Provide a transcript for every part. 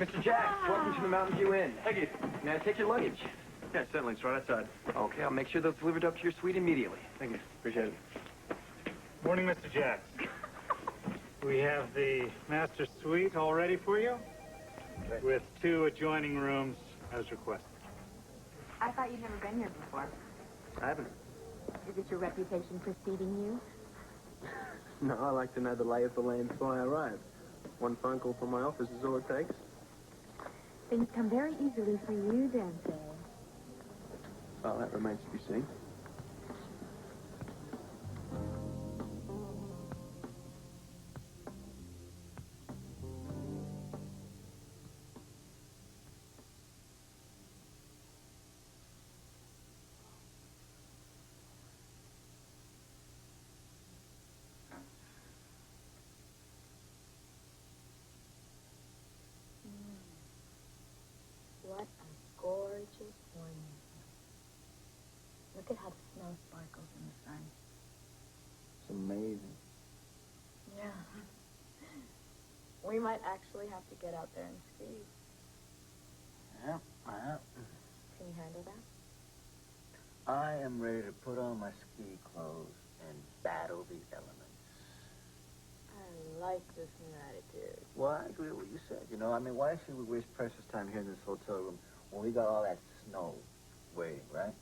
Mr. Jacks, welcome to the Mountain View Inn. Thank you. May I take your luggage? Yeah, certainly. It's right outside. Okay, I'll make sure those delivered up to your suite immediately. Thank you. Appreciate it. Morning, Mr. Jacks. We have the master suite all ready for you, with 2 adjoining rooms as requested. I thought you'd never been here before. I haven't. Is it your reputation preceding you? No, I like to know the lay of the land before I arrive. One phone call from my office is all it takes. Things come very easily for you, Dante. Well, that remains to be seen. What a gorgeous morning. Look at how the snow sparkles in the sun. It's amazing. Yeah. We might actually have to get out there and ski. Yeah, well, Can you handle that? I am ready to put on my ski clothes and battle the elements. I like this new attitude. Well, I agree with what you said. You know, I mean, why should we waste precious time here in this hotel room when we got all that snow waiting, right?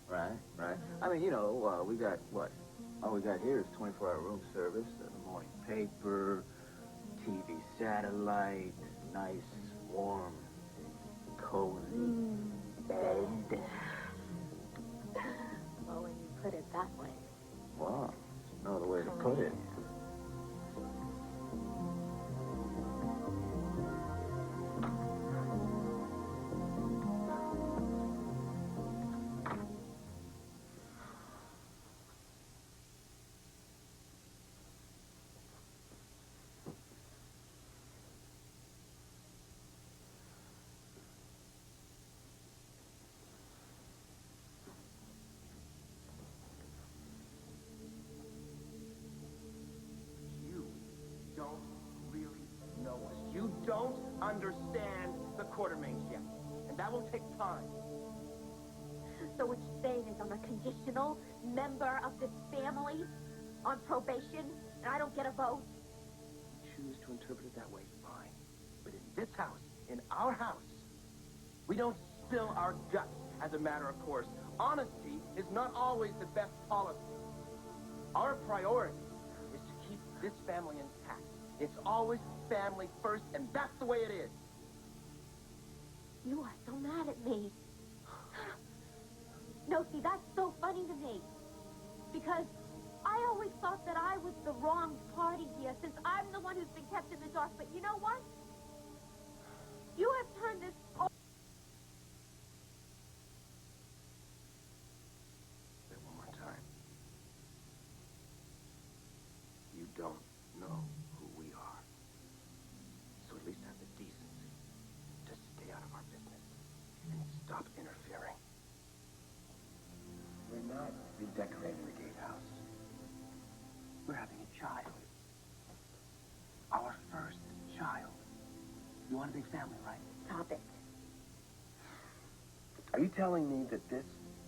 Right? Right. I mean, you know, we got, what? All we got here is 24-hour room service, the morning paper, TV satellite, nice, warm, cozy bed. Well, when you put it that way. Wow, there's no other way to put it. You don't really know us. You don't understand the Quartermaines yet. And that will take time. So what you're saying is I'm a conditional member of this family on probation, and I don't get a vote? Choose to interpret it that way, fine. But in this house, in our house, we don't spill our guts as a matter of course. Honesty is not always the best policy. Our priority is to keep this family intact. It's always family first, and that's the way it is. You are so mad at me. No, see, that's so funny to me. Because I always thought that I was the wronged party here, since I'm the one who's been kept in the dark. But you know what? You have turned this... Say one more time. You don't know who we are. So at least have the decency to stay out of our business and stop interfering. We're not redecorating the gatehouse. We're having a child. Our first child. You want a big family, right? Stop it. Are you telling me that this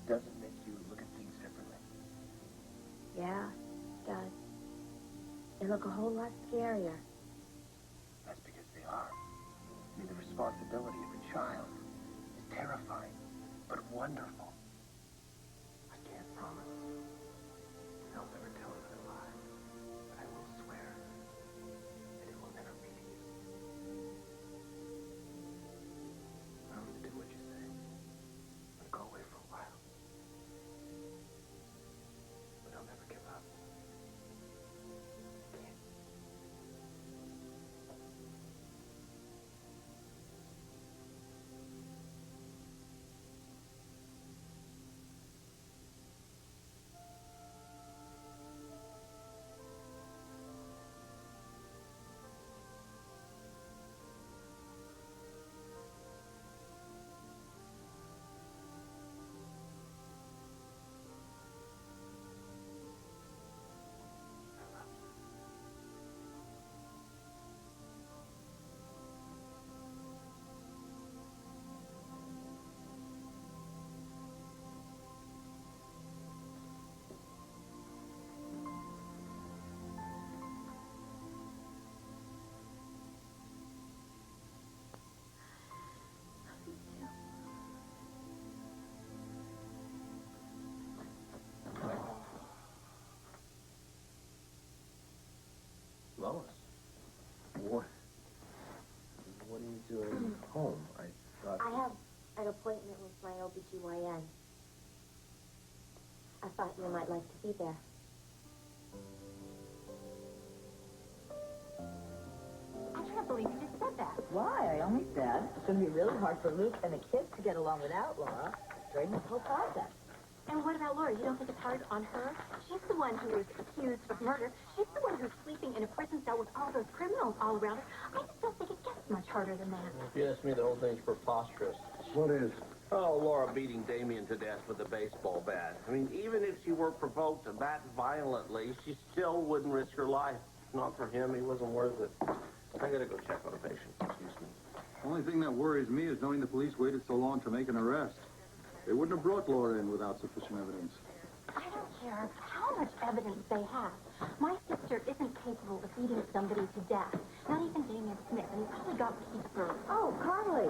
doesn't make you look at things differently? Yeah, it does. They look a whole lot scarier. That's because they are. I mean, the responsibility of a child is terrifying, but wonderful. I can't promise. I'll never tell another lie, but I will swear that it will never be to you. I'm going to do what you say. I'm going to go away for a while. But I'll never give up. I can't. Lois. What? What are you doing home? I thought... I have an appointment with my OBGYN. I thought you might like to be there. I can't believe you just said that. Why? I only said it's going to be really hard for Luke and the kids to get along without Laura during this whole process. And what about Laura? You don't think it's hard on her? She's the one who was accused of murder. She's the one who's sleeping in a prison cell with all those criminals all around her. I just don't think it gets much harder than that. If you ask me, the whole thing's preposterous. What is? Oh, Laura beating Damien to death with a baseball bat. I mean, even if she were provoked that violently, she still wouldn't risk her life. Not for him. He wasn't worth it. I gotta go check on a patient. Excuse me. The only thing that worries me is knowing the police waited so long to make an arrest. They wouldn't have brought Laura in without sufficient evidence. I don't care how much evidence they have. My sister isn't capable of beating somebody to death. Not even Damien Smith, and he's probably got what he's earned. Oh, Carly.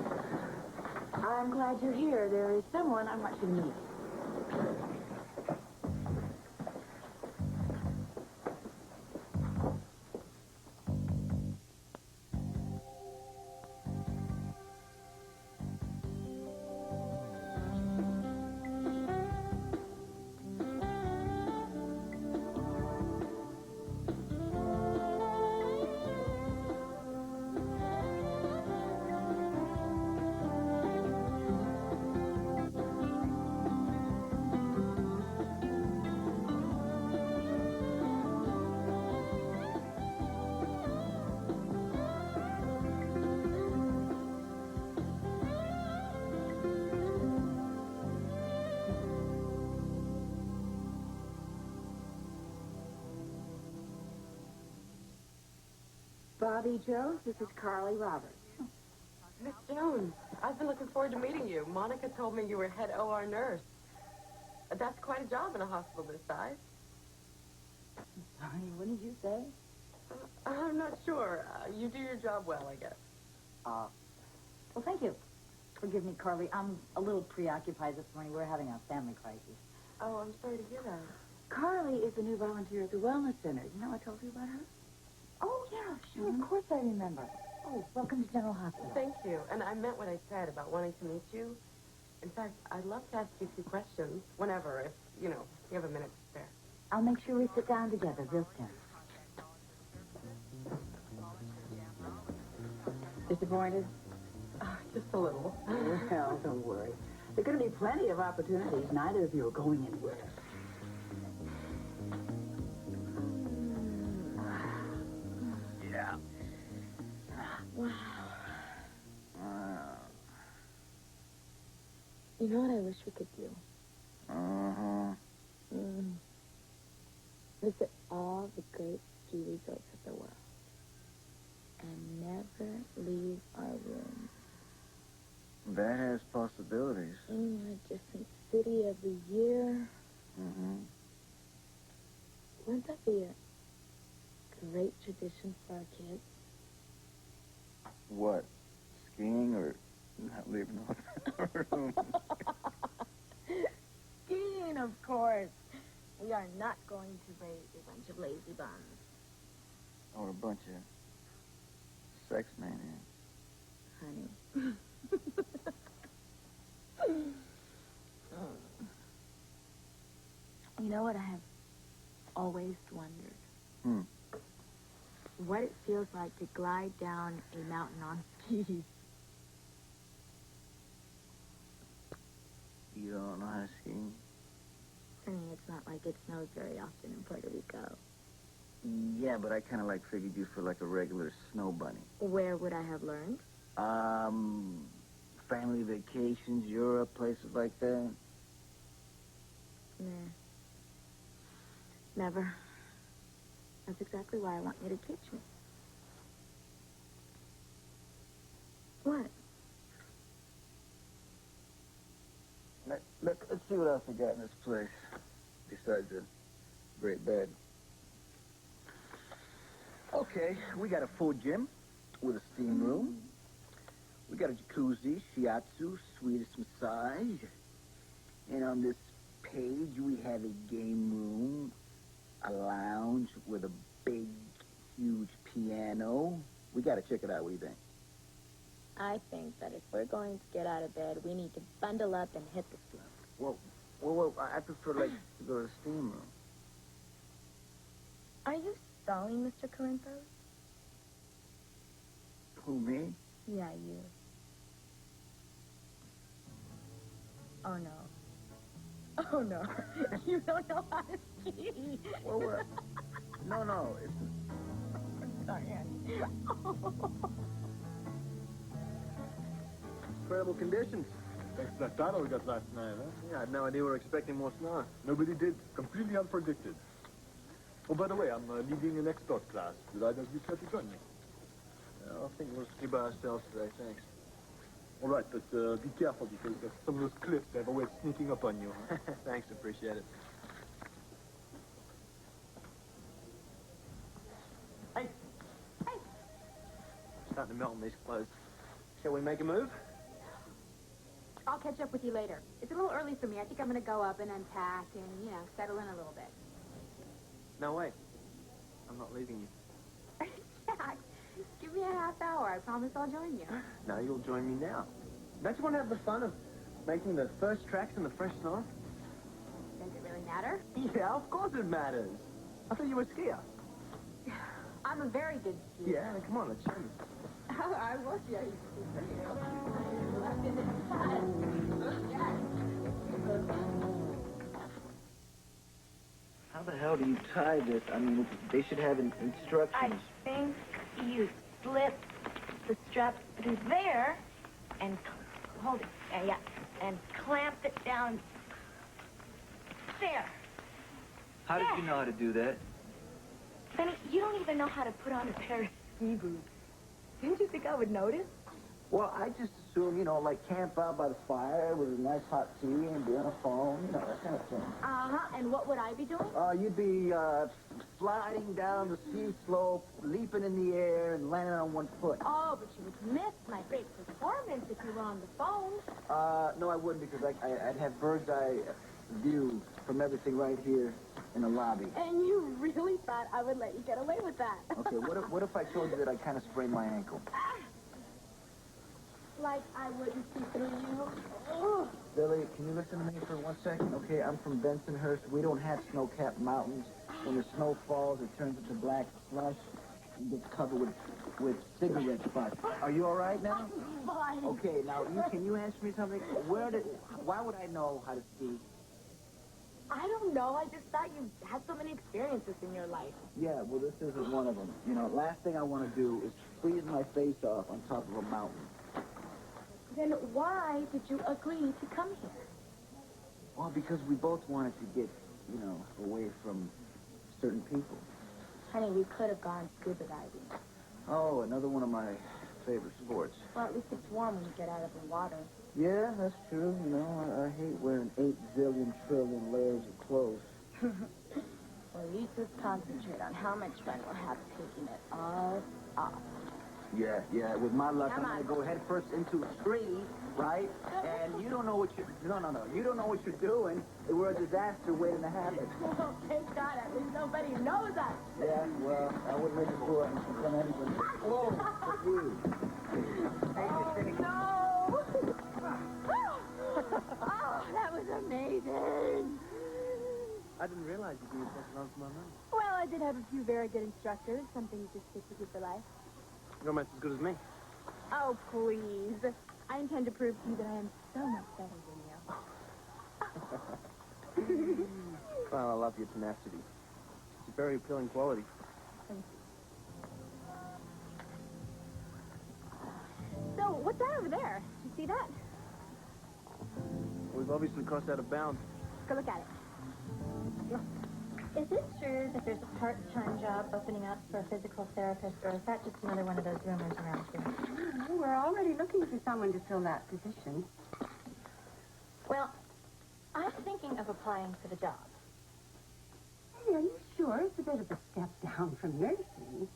I'm glad you're here. There is someone I want you to meet. Bobby Jones, this is Carly Roberts. Miss Jones, I've been looking forward to meeting you. Monica told me you were head OR nurse. That's quite a job in a hospital this size. Sorry, what did you say? I'm not sure. You do your job well, I guess. Well, thank you. Forgive me, Carly. I'm a little preoccupied this morning. We're having a family crisis. Oh, I'm sorry to hear that. Carly is the new volunteer at the Wellness Center. You know I told you about her? Oh, yeah, sure. Of course I remember. Oh, welcome to General Hospital. Thank you. And I meant what I said about wanting to meet you. In fact, I'd love to ask you a few questions whenever, if, you have a minute to spare. I'll make sure we sit down together real soon. Disappointed? Just a little. Well, don't worry. There are going to be plenty of opportunities. Neither of you are going anywhere. Yeah. Wow. You know what I wish we could do? Visit all the great ski resorts of the world. And never leave our room. That has possibilities. In a different city every year. Wouldn't that be a great tradition for our kids? What? Skiing or not leaving our room? Skiing, of course. We are not going to raise a bunch of lazy bums. Or a bunch of sex maniacs. Honey. You know what I have always wondered? What it feels like to glide down a mountain on skis. You don't know how to ski? Honey, it's not like it snows very often in Puerto Rico. Yeah, but I kind of figured you for a regular snow bunny. Where would I have learned? Family vacations, Europe, places like that. Nah. Never. That's exactly why I want you to teach me. What? Let's see what else we got in this place, besides a great bed. Okay, we got a full gym with a steam room. We got a jacuzzi, shiatsu, Swedish massage. And on this page, we have a game room, a lounge with a big, huge piano. We gotta check it out. What do you think? I think that if we're going to get out of bed, we need to bundle up and hit the street. Well, I prefer, like, to go to the steam room. Are you stalling, Mr. Corinthos? Who, me? Yeah, you. Oh, no. Oh, no. You don't know how to ski. Well, what? No, it's... Sorry, Incredible conditions. Thanks to that tunnel we got last night, huh? Yeah, I had no idea we were expecting more snow. Nobody did. Completely unpredicted. Oh, by the way, I'm leading an expert class. Would either of you care to join me? I think we'll ski by ourselves today, thanks. All right, but be careful because some of those cliffs have a way of sneaking up on you. Huh? Thanks, appreciate it. Hey! Starting to melt in these clothes. Shall we make a move? I'll catch up with you later. It's a little early for me. I think I'm going to go up and unpack and, settle in a little bit. No, wait. I'm not leaving you. Jack, give me a half hour. I promise I'll join you. No, you'll join me now. Don't you want to have the fun of making the first tracks in the fresh snow? Does it really matter? Yeah, of course it matters. I thought you were a skier. I'm a very good skier. Yeah, then come on, let's show me. I will show you. How the hell do you tie this? I mean, they should have instructions. I think you slip the strap through there and hold it, and clamp it down there. How did you know how to do that? Benny, you don't even know how to put on a pair of ski boots. Didn't you think I would notice? Well, I just assume, like camp out by the fire with a nice hot tea and be on a phone, that kind of thing. Uh-huh, and what would I be doing? You'd be sliding down the ski slope, leaping in the air, and landing on one foot. Oh, but you would miss my great performance if you were on the phone. No, I wouldn't because I'd have bird's eye view from everything right here in the lobby. And you really thought I would let you get away with that? Okay, what if I told you that I kind of sprained my ankle? Like I wouldn't see through you. Ugh. Billy, can you listen to me for 1 second? Okay, I'm from Bensonhurst. We don't have snow-capped mountains. When the snow falls, it turns into black slush and gets covered with cigarette butts. Are you all right now? Fine. Okay, now, can you answer me something? Why would I know how to ski? I don't know. I just thought you had so many experiences in your life. Yeah, well, this isn't one of them. Last thing I want to do is freeze my face off on top of a mountain. Then why did you agree to come here? Well, because we both wanted to get, away from certain people. Honey, we could have gone scuba diving. Oh, another one of my favorite sports. Well, at least it's warm when you get out of the water. Yeah, that's true. I hate wearing 8 zillion trillion layers of clothes. Well, you just concentrate on how much fun we'll have taking it all off. Yeah. With my luck, Come I'm on. gonna go head first into a tree, right? And you don't know what you're... No. You don't know what you're doing. We're a disaster waiting to happen. Well, thank God, at least nobody knows us. Yeah, well, I wouldn't make it for it from anybody. Whoa, you. No! Oh, that was amazing. I didn't realize you'd be such an for my money. Well, I did have a few very good instructors, something you just stick with you for life. You're almost as good as me. Oh, please. I intend to prove to you that I am so much better than you. Well, I love your tenacity. It's a very appealing quality. Thank you. So, what's that over there? Did you see that? We've obviously crossed out of bounds. Go look at it. Is it true that there's a part-time job opening up for a physical therapist, or is that just another one of those rumors around here? We're already looking for someone to fill that position. Well, I'm thinking of applying for the job. Hey, are you sure? It's a bit of a step down from nursing.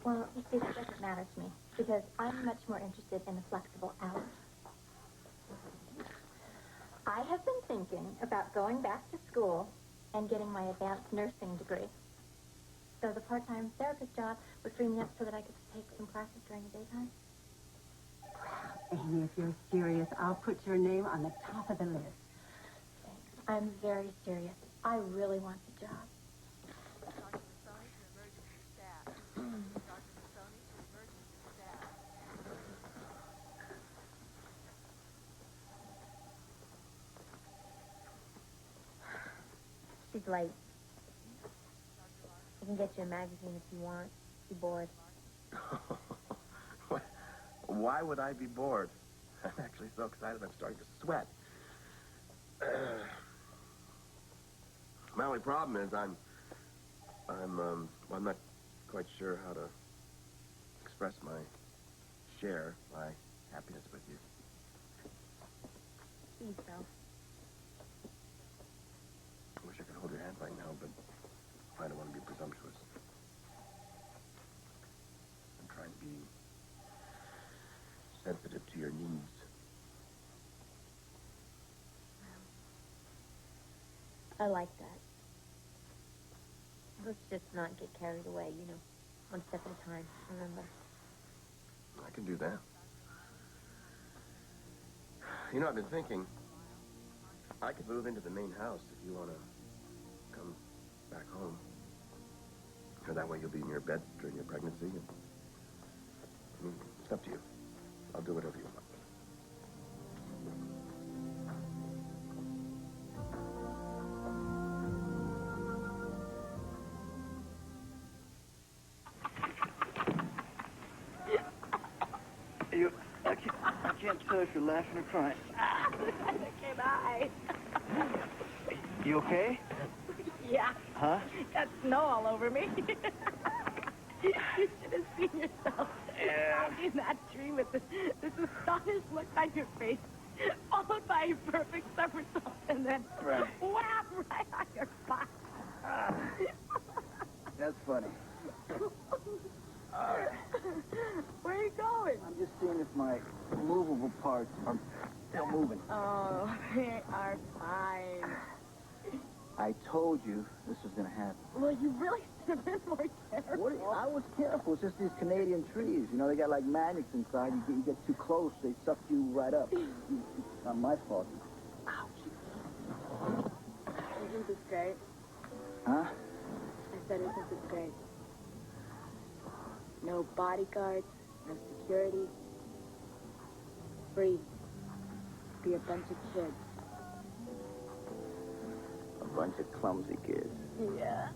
Well, you see, that doesn't matter to me, because I'm much more interested in the flexible hours. I have been thinking about going back to school and getting my advanced nursing degree. So the part-time therapist job would free me up so that I could take some classes during the daytime. Amy, if you're serious, I'll put your name on the top of the list. Thanks. I'm very serious. I really want the job. She's late. I can get you a magazine if you want. You're bored. Why would I be bored? I'm actually so excited I'm starting to sweat. My only problem is I'm not quite sure how to express share my happiness with you. Please don't. I wish I could hold your hand right now, but I don't want to be presumptuous. I'm trying to be sensitive to your needs. I like that. Let's just not get carried away, you know. One step at a time, remember? I can do that. You know, I've been thinking, I could move into the main house if you want to come back home. Or that way you'll be in your bed during your pregnancy. And, I mean, it's up to you. I'll do whatever you want. I can't tell if you're laughing or crying. Can I? You okay? Yeah. Huh? Got snow all over me. You should have seen yourself. Yeah. Out in that tree with this astonished look on your face, followed by a perfect somersault, and then Right. whap right on your spine. That's funny. Where are you going? I'm just seeing if my movable parts are still moving. Oh, they are fine. I told you this was going to happen. Well, you really should have been more careful. I was careful. It's just these Canadian trees. You know, they got like magnets inside. You get too close, they suck you right up. It's not my fault. Isn't this great? Huh? I said, isn't this great? No bodyguards, no security. Free. Be a bunch of kids. A bunch of clumsy kids. Yeah.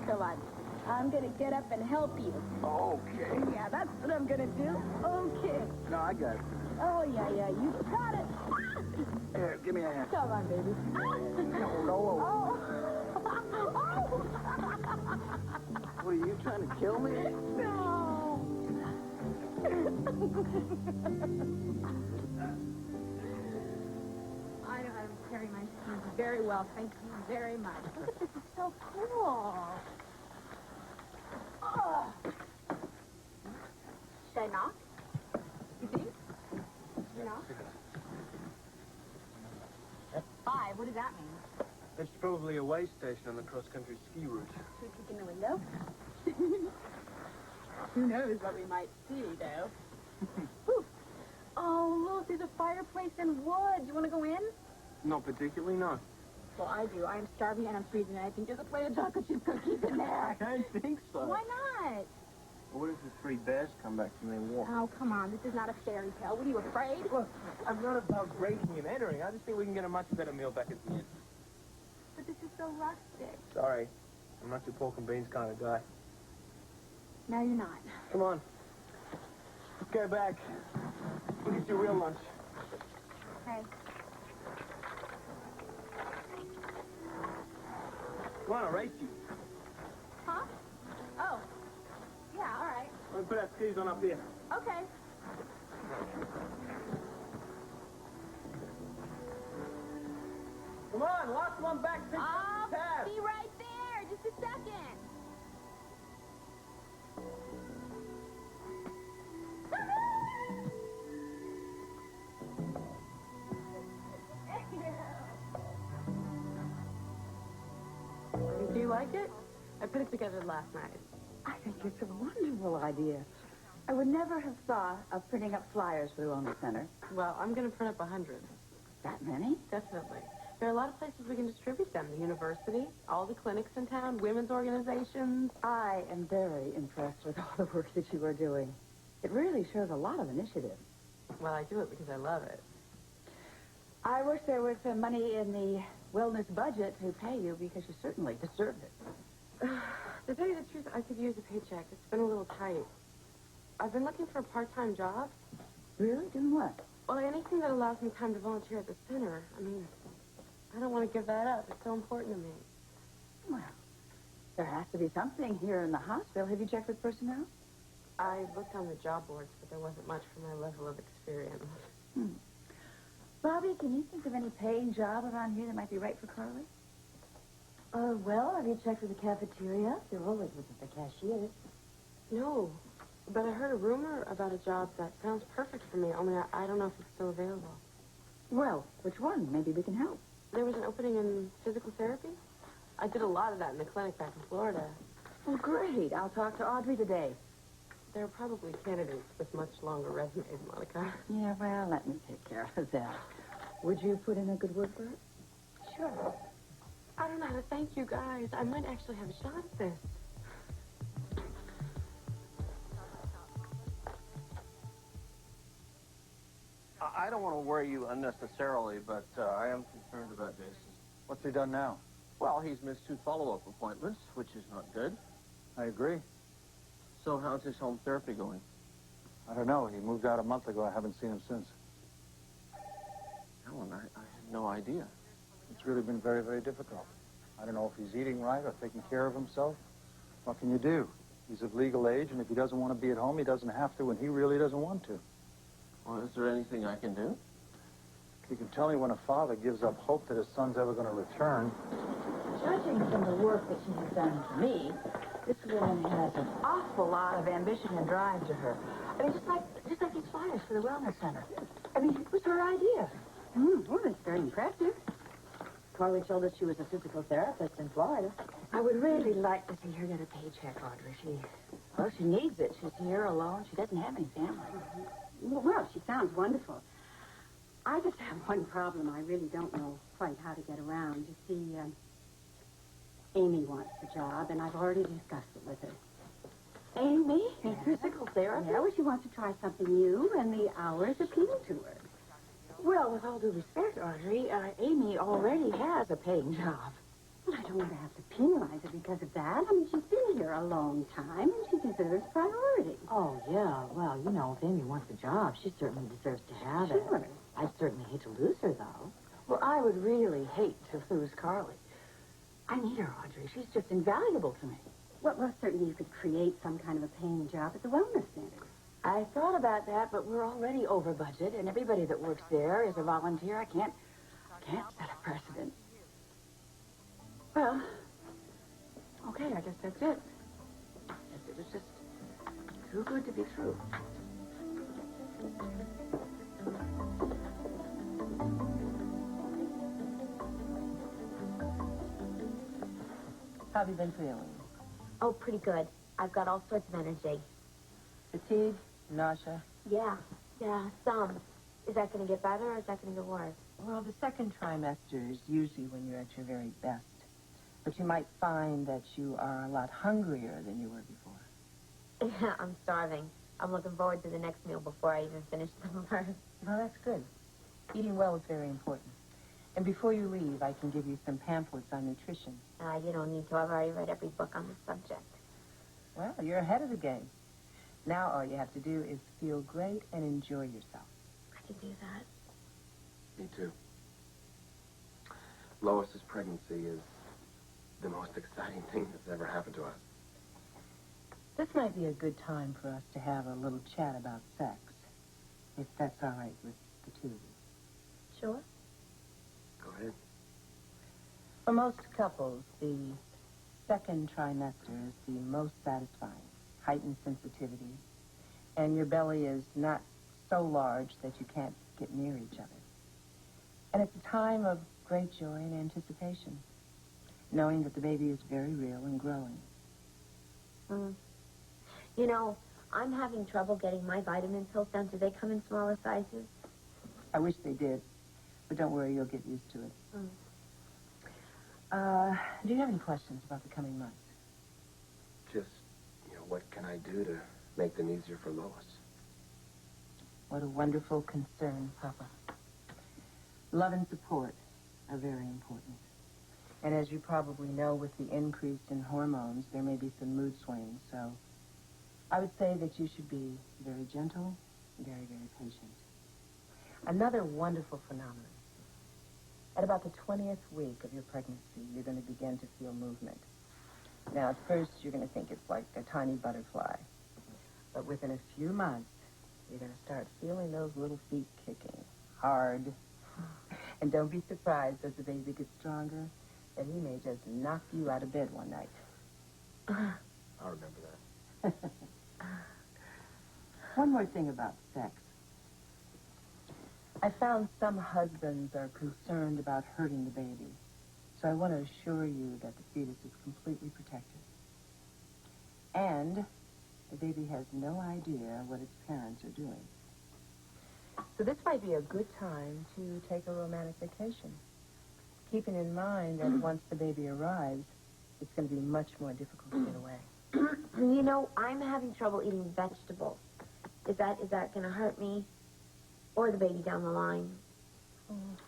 Come on. I'm gonna get up and help you. Okay. Yeah, that's what I'm gonna do. Okay. No, I got it. Oh, yeah, you got it. Here, give me a hand. Come on, baby. No. Oh. What, are you trying to kill me? No. I know how to carry my shoes very well. Thank you very much. Look at this. It's so cool. Oh. Should I knock? You think? You knock? 5. What does that mean? It's probably a way station on the cross-country ski route. Should we peek in the window? Who knows what we might see, though. Whew. Oh, look, there's a fireplace and wood. You want to go in? Not particularly, no. Well, I do. I'm starving and I'm freezing, and I think there's a plate of chocolate chip cookies in there. I don't think so. Why not? Well, what if the 3 bears come back from their walk? Oh, come on. This is not a fairy tale. What are you, afraid? Look, I'm not about breaking and entering. I just think we can get a much better meal back at the inn. But this is so rustic. Sorry. I'm not your pork and beans kind of guy. No, you're not. Come on. Let's go back. Look at your real lunch. Hey. Come on, I'll race you. Huh? Oh. Yeah, all right. I'm going to put our skis on up here. Okay. Come on, last one back. I'll tab. be right there. Just a second. like it? I put it together last night. I think it's a wonderful idea. I would never have thought of printing up flyers for the Wellness Center. Well, I'm going to print up 100. That many? Definitely. There are a lot of places we can distribute them. The university, all the clinics in town, women's organizations. I am very impressed with all the work that you are doing. It really shows a lot of initiative. Well, I do it because I love it. I wish there was some money in the wellness budget to pay you because you certainly deserve it. To tell you the truth, I could use a paycheck. It's been a little tight. I've been looking for a part-time job. Really? Doing what? Well, anything that allows me time to volunteer at the center. I mean, I don't want to give that up. It's so important to me. Well, there has to be something here in the hospital. Have you checked with personnel? I looked on the job boards, but there wasn't much for my level of experience. Bobby, can you think of any paying job around here that might be right for Carly? Well, have you checked with the cafeteria? They're always looking for cashiers. No, but I heard a rumor about a job that sounds perfect for me, only I don't know if it's still available. Well, which one? Maybe we can help. There was an opening in physical therapy. I did a lot of that in the clinic back in Florida. Well, great. I'll talk to Audrey today. There are probably candidates with much longer resumes, Monica. Yeah, well, let me take care of that. Would you put in a good word for it? Sure. I don't know how to thank you guys. I might actually have a shot at this. I don't want to worry you unnecessarily, but I am concerned about Jason. What's he done now? Well, he's missed 2 follow-up appointments, which is not good. I agree. So how's his home therapy going? I don't know. He moved out a month ago. I haven't seen him since. Helen, I had no idea. It's really been very, very difficult. I don't know if he's eating right or taking care of himself. What can you do? He's of legal age, and if he doesn't want to be at home, he doesn't have to, and he really doesn't want to. Well, is there anything I can do? You can tell me when a father gives up hope that his son's ever going to return. Judging from the work that she has done for me, this woman has an awful lot of ambition and drive to her. I mean, just like these flyers for the Wellness Center. I mean, it was her idea. Well, that's very impressive. Carly told us she was a physical therapist in Florida. I would really like to see her get a paycheck, Audrey. She needs it. She's here alone. She doesn't have any family. Well, she sounds wonderful. I just have one problem I really don't know quite how to get around. You see, Amy wants the job, and I've already discussed it with her. Amy? Physical therapist? Yeah, well, she wants to try something new, and the hours appeal to her. Well, with all due respect, Audrey, Amy already has a paying job. Well, I don't want to have to penalize her because of that. I mean, she's been here a long time, and she deserves priority. Oh, yeah. Well, you know, if Amy wants a job, she certainly deserves to have it. Sure. I'd certainly hate to lose her, though. Well, I would really hate to lose Carly. I need her, Audrey. She's just invaluable to me. Well, certainly you could create some kind of a paying job at the Wellness Center. I thought about that, but we're already over budget, and everybody that works there is a volunteer. I can't set a precedent. Well, okay, I guess that's it. It was just too good to be true. How have you been feeling? Oh, pretty good. I've got all sorts of energy. Fatigue? Nausea? Yeah, some. Is that going to get better or is that going to get worse? Well, the second trimester is usually when you're at your very best. But you might find that you are a lot hungrier than you were before. Yeah, I'm starving. I'm looking forward to the next meal before I even finish the first. Well, that's good. Eating well is very important. And before you leave, I can give you some pamphlets on nutrition. You don't need to. I've already read every book on the subject. Well, you're ahead of the game. Now all you have to do is feel great and enjoy yourself. I can do that. Me too. Lois's pregnancy is the most exciting thing that's ever happened to us. This might be a good time for us to have a little chat about sex, if that's all right with the two of you. Sure. Go ahead. For most couples, the second trimester is the most satisfying. Heightened sensitivity, and your belly is not so large that you can't get near each other. And it's a time of great joy and anticipation. knowing that the baby is very real and growing. You know, I'm having trouble getting my vitamin pills down. Do they come in smaller sizes? I wish they did, but don't worry, you'll get used to it. Do you have any questions about the coming months? Just, what can I do to make them easier for Lois? What a wonderful concern, Papa. Love and support are very important. And as you probably know, with the increase in hormones, there may be some mood swings, so I would say that you should be very gentle, very, very patient. Another wonderful phenomenon. At about the 20th week of your pregnancy, you're going to begin to feel movement. Now, at first, you're going to think it's like a tiny butterfly. But within a few months, you're going to start feeling those little feet kicking hard. And don't be surprised as the baby gets stronger that he may just knock you out of bed one night. I'll remember that. One more thing about sex. I found some husbands are concerned about hurting the baby. So I want to assure you that the fetus is completely protected. And the baby has no idea what its parents are doing. So this might be a good time to take a romantic vacation. Keeping in mind that once the baby arrives, it's going to be much more difficult to get away. You know, I'm having trouble eating vegetables. Is that going to hurt me or the baby down the line?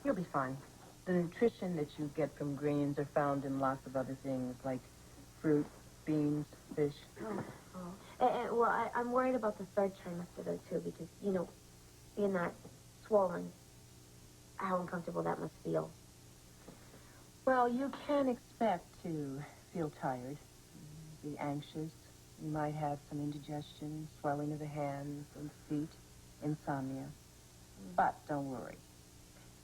You'll be fine. The nutrition that you get from greens are found in lots of other things like fruit, beans, fish. Well, I'm worried about the third trimester, though, too, because, being that swollen, how uncomfortable that must feel. Well, you can expect to feel tired, be anxious. You might have some indigestion, swelling of the hands and feet, insomnia. But don't worry.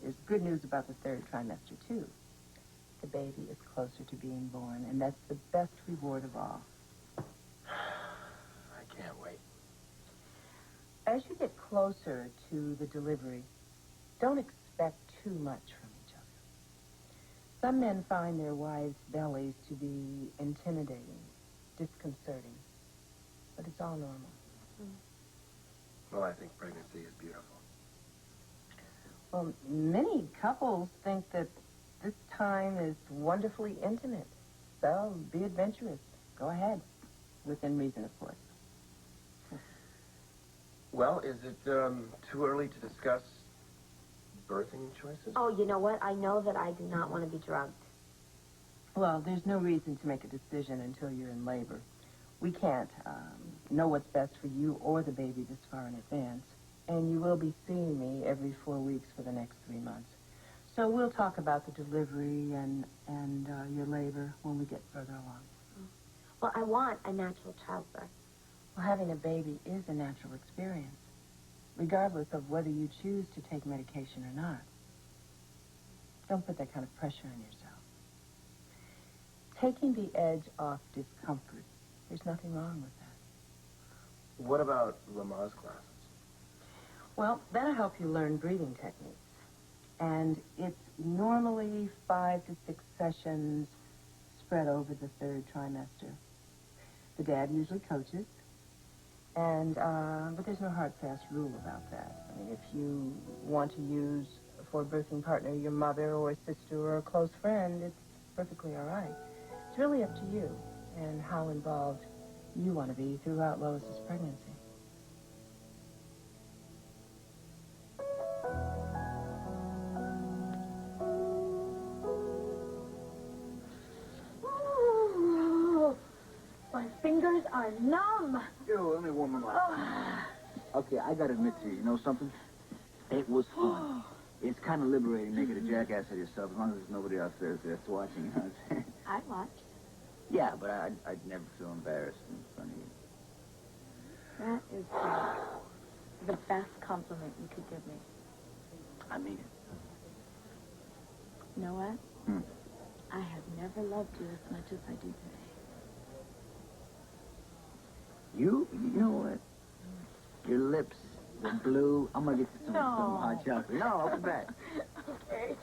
There's good news about the third trimester, too. The baby is closer to being born, and that's the best reward of all. I can't wait. As you get closer to the delivery, don't expect too much from each other. Some men find their wives' bellies to be intimidating, disconcerting, but it's all normal. Well, I think pregnancy is beautiful. Well, many couples think that this time is wonderfully intimate. So, be adventurous. Go ahead. Within reason, of course. Well, is it too early to discuss birthing choices? Oh, you know what? I know that I do not want to be drugged. Well, there's no reason to make a decision until you're in labor. We can't know what's best for you or the baby this far in advance. And you will be seeing me every 4 weeks for the next 3 months. So we'll talk about the delivery and your labor when we get further along. Well, I want a natural childbirth. Well, having a baby is a natural experience, regardless of whether you choose to take medication or not. Don't put that kind of pressure on yourself. Taking the edge off discomfort, there's nothing wrong with that. What about Lamaze classes? Well, that'll help you learn breathing techniques. And it's normally 5 to 6 sessions spread over the third trimester. The dad usually coaches. And, but there's no hard, fast rule about that. I mean, if you want to use for a birthing partner your mother or a sister or a close friend, it's perfectly all right. It's really up to you and how involved you want to be throughout Lois's pregnancy. My fingers are numb. Yo, let me warm them up. Okay, I gotta admit to you, you know something? It was fun. It's kind of liberating making a jackass of yourself as long as there's nobody else there that's watching, you know what I'm saying? I'd watch. Yeah, but I'd never feel embarrassed in front of you. That is the best compliment you could give me. I mean it. You know what? I have never loved you as much as I do today. You know what? Your lips, the blue. I'm gonna get you some hot chocolate. No, I'll come back. Okay.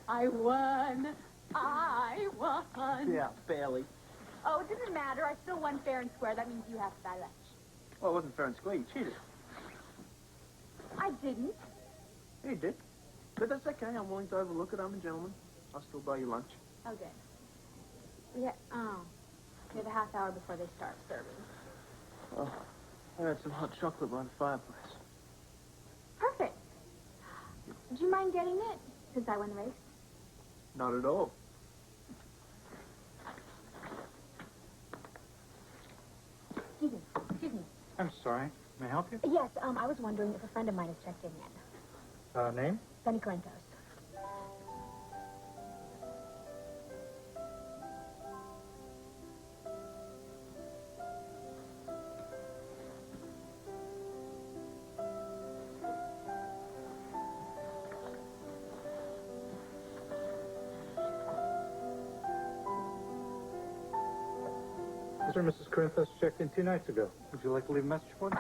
I won. I won. Yeah, barely. Oh, it doesn't matter. I still won fair and square. That means you have to buy lunch. Well, it wasn't fair and square. You cheated. I didn't. Yeah, you did. But that's okay. I'm willing to overlook it. I'm a gentleman. I'll still buy you lunch. Okay. We have a half hour before they start serving. Oh, I had some hot chocolate by the fireplace. Perfect. Would you mind getting it, since I won the race? Not at all. Excuse me. Excuse me. I'm sorry. May I help you? Yes, I was wondering if a friend of mine has checked in yet. Name? Benny Colentos. Mr. and Mrs. Corinthos checked in 2 nights ago. Would you like to leave a message for them?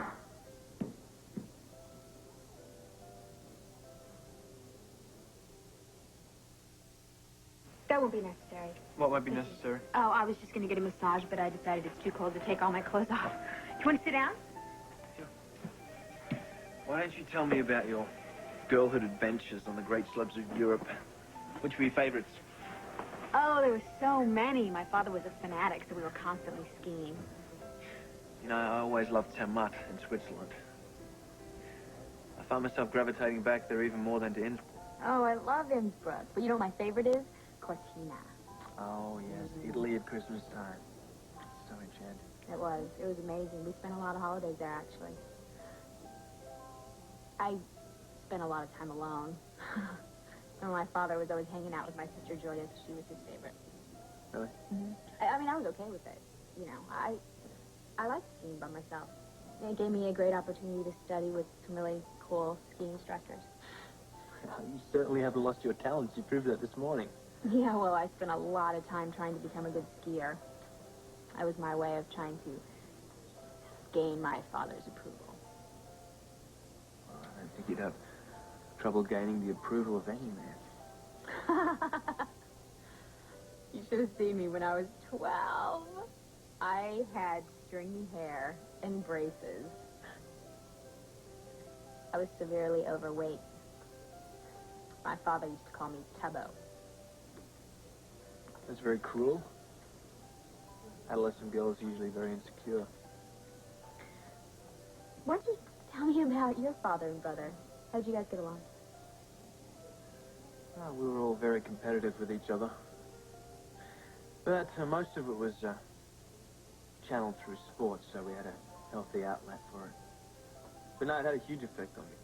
That won't be necessary. What might be necessary? Oh, I was just going to get a massage, but I decided it's too cold to take all my clothes off. You want to sit down? Why don't you tell me about your girlhood adventures on the great slopes of Europe? Which were your favorites? Oh, there were so many. My father was a fanatic, so we were constantly skiing. You know, I always loved Zermatt in Switzerland. I find myself gravitating back there even more than to Innsbruck. Oh, I love Innsbruck. But you know what my favorite is? Cortina. Oh, yes, Italy at Christmas time. So enchanting. It was. It was amazing. We spent a lot of holidays there, actually. I spent a lot of time alone. And my father was always hanging out with my sister Julia, because she was his favorite. Really? Mm-hmm. I mean, I was okay with it. You know, I liked skiing by myself. It gave me a great opportunity to study with some really cool skiing instructors. You certainly haven't lost your talents. You proved that this morning. Yeah, well, I spent a lot of time trying to become a good skier. That was my way of trying to gain my father's approval. I don't think you'd have trouble gaining the approval of any man. You should have seen me when I was 12. I had stringy hair and braces. I was severely overweight. My father used to call me Tubbo. That's very cruel. Adolescent girls are usually very insecure. Why don't you tell me about your father and brother? How'd you guys get along? We were all very competitive with each other. But most of it was channeled through sports, so we had a healthy outlet for it. But no, it had a huge effect on me.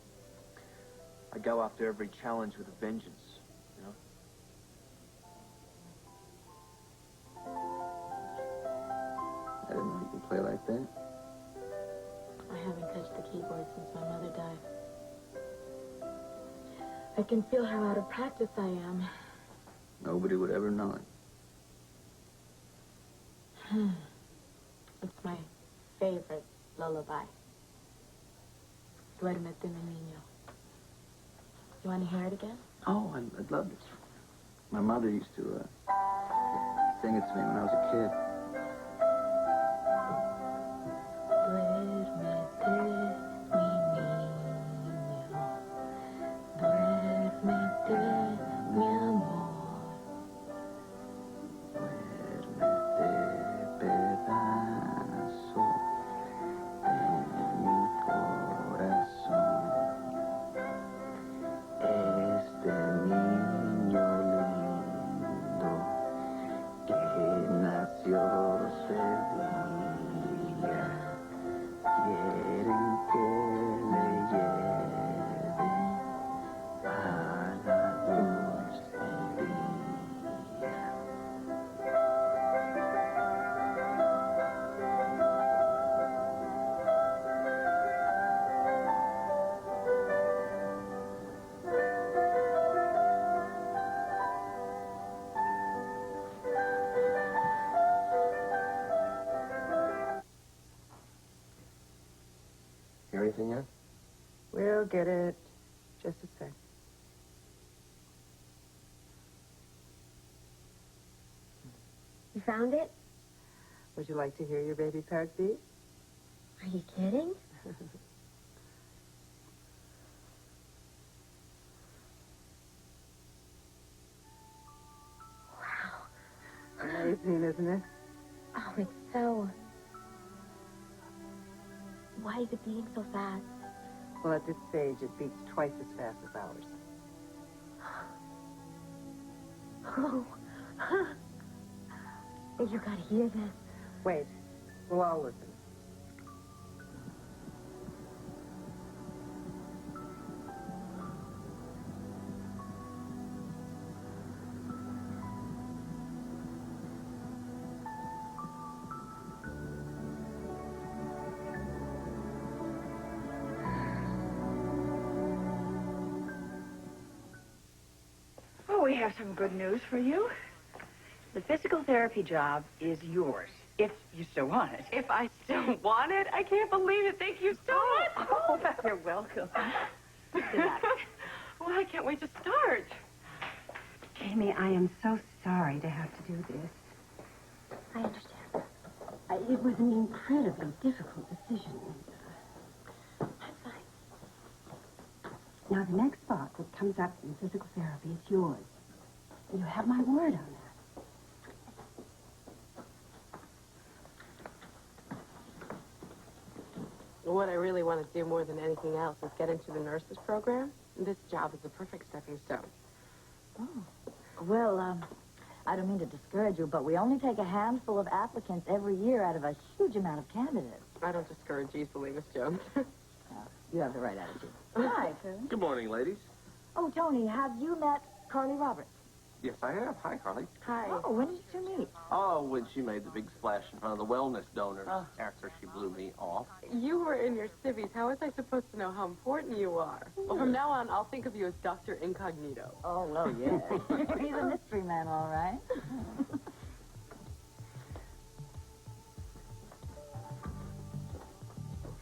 I go after every challenge with a vengeance, you know? I didn't know you could play like that. I haven't touched the keyboard since my mother died. I can feel how out of practice I am. Nobody would ever know it. It's my favorite lullaby. Duérmete, mi niño. You want to hear it again? Oh, I'd love it. My mother used to sing it to me when I was a kid. Duérmete, mi niño. Duérmete, mi amor. Duérmete, pedazo de mi corazón. Este niño lindo que nació Sevilla, quieren que le lleve a la dulce villa. Hear anything yet? We'll get it. Just a sec. found it? Would you like to hear your baby's heartbeat? Are you kidding? Amazing, isn't it? Oh, it's so... Why is it beating so fast? Well, at this stage, it beats twice as fast as ours. Oh. You gotta hear this. Wait, we'll all listen. Oh, we have some good news for you. The physical therapy job is yours, if you still want it. If I still want it? I can't believe it. Thank you so much. Oh, you're welcome. Well, I can't wait to start. Amy, I am so sorry to have to do this. I understand. It was an incredibly difficult decision. I'm fine. Now, the next spot that comes up in physical therapy is yours. You have my word on that. What I really want to do more than anything else is get into the nurses program. This job is the perfect stepping stone. Oh. Well, I don't mean to discourage you, but we only take a handful of applicants every year out of a huge amount of candidates. I don't discourage easily, Miss Jones. You have the right attitude. Hi, Karen. Good morning, ladies. Oh, Tony, have you met Carly Roberts? Yes, I have. Hi, Carly. Hi. Oh, when did you two meet? Oh, when she made the big splash in front of the wellness donors after she blew me off. You were in your civvies. How was I supposed to know how important you are? Well, from now on, I'll think of you as Dr. Incognito. Oh, well, yeah. He's a mystery man, all right.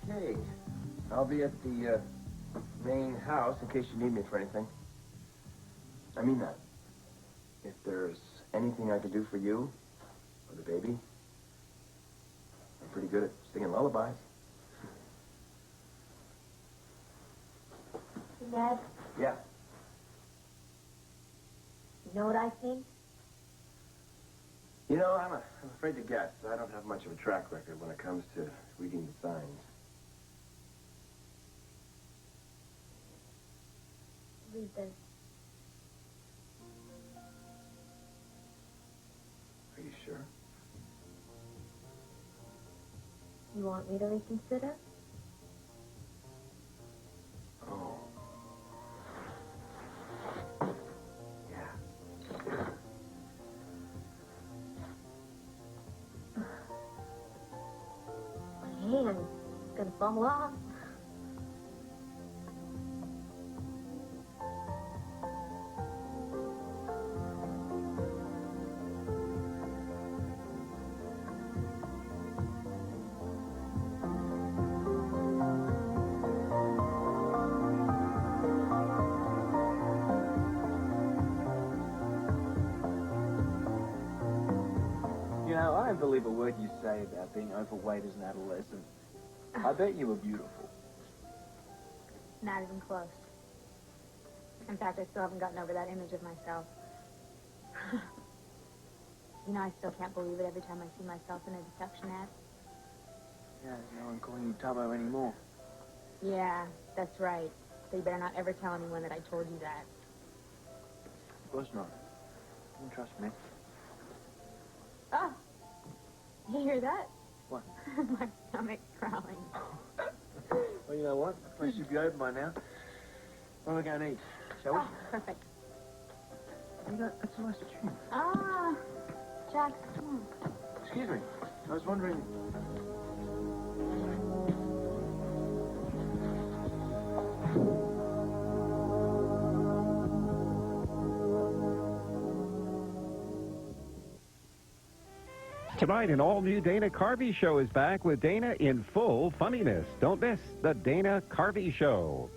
Okay. I'll be at the main house in case you need me for anything. I mean that. If there's anything I can do for you or the baby, I'm pretty good at singing lullabies. Dad, Yeah. you know what I think? You know, I'm afraid to guess. I don't have much of a track record when it comes to reading the signs. Read this. Are you sure? You want me to reconsider? Oh. Yeah. My hand's gonna fall off. You know, I don't believe a word you say about being overweight as an adolescent. I bet you were beautiful. Not even close. In fact, I still haven't gotten over that image of myself. You know, I still can't believe it every time I see myself in a deception ad. Yeah, there's no one calling you Tubbo anymore. Yeah, that's right. So you better not ever tell anyone that I told you that. Of course not. You can trust me. Oh! You hear that? What? My stomach's growling. Well, you know what? The place should be open by now. What are we going to eat? Shall we? Oh, perfect. You know, that's a nice tune. Ah, Jack, come on. Excuse me. I was wondering... Tonight, an all-new Dana Carvey Show is back with Dana in full funniness. Don't miss the Dana Carvey Show.